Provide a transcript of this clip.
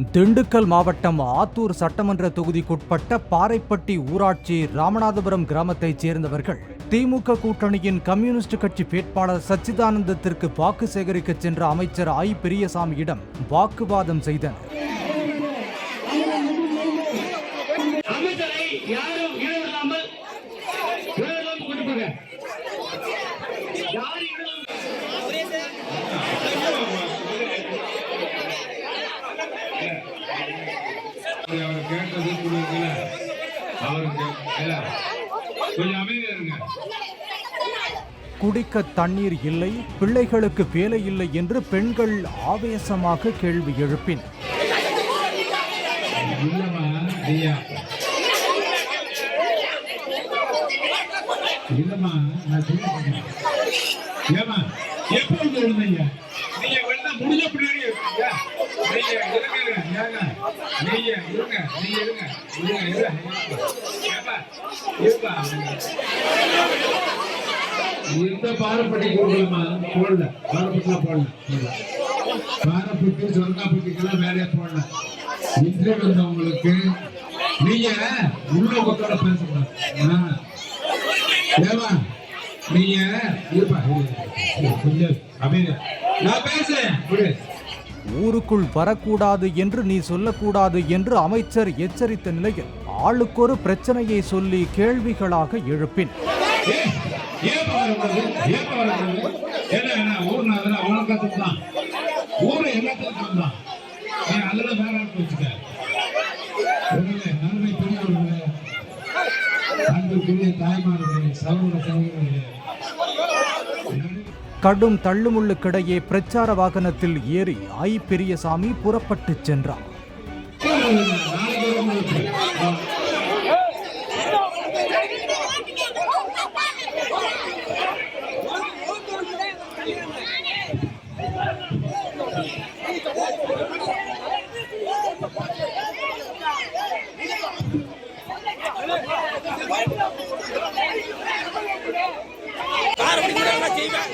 திண்டுக்கல் மாவட்டம் ஆத்தூர் சட்டமன்ற தொகுதிக்குட்பட்ட பாறைப்பட்டி ஊராட்சி ராமநாதபுரம் கிராமத்தைச் சேர்ந்தவர்கள் திமுக கூட்டணியின் கம்யூனிஸ்ட் கட்சி வேட்பாளர் சச்சிதானந்தத்திற்கு வாக்கு சேகரிக்க சென்ற அமைச்சர் ஐ பெரியசாமியிடம் வாக்குவாதம் செய்தனர். குடிக்க தண்ணீர் இல்லை, பிள்ளைகளுக்கு வேலை இல்லை என்று பெண்கள் ஆவேசமாக கேள்வி எழுப்பினர். இந்த பாரப்பட்டி கொடுக்கலாமா? போடல, பாரப்பட்டிலாம் போடல. பாரப்பட்டி சொர்க்காப்பட்டிக்கெல்லாம் வேலையா போடல. இன்றைய வந்தவங்களுக்கு நீங்க உள்ள மக்களோட பேசக்கூடாது. ஏமா நீங்க இருப்பா கொஞ்சம் அமைதியா நான் பேசுறேன். ஊருக்குள் வரக்கூடாது என்று நீ சொல்லக்கூடாது என்று அமைச்சர் எச்சரித்த நிலையில் ஆளுக்கொரு பிரச்சனையை சொல்லி கேள்விகளாக எழுப்பின். கடும் தள்ளுமுள்ளுக்கிடையே பிரச்சார வாகனத்தில் ஏறி ஐ பெரியசாமி புறப்பட்டு சென்றார். கார பிடிக்கிறாங்க செய்வேன்.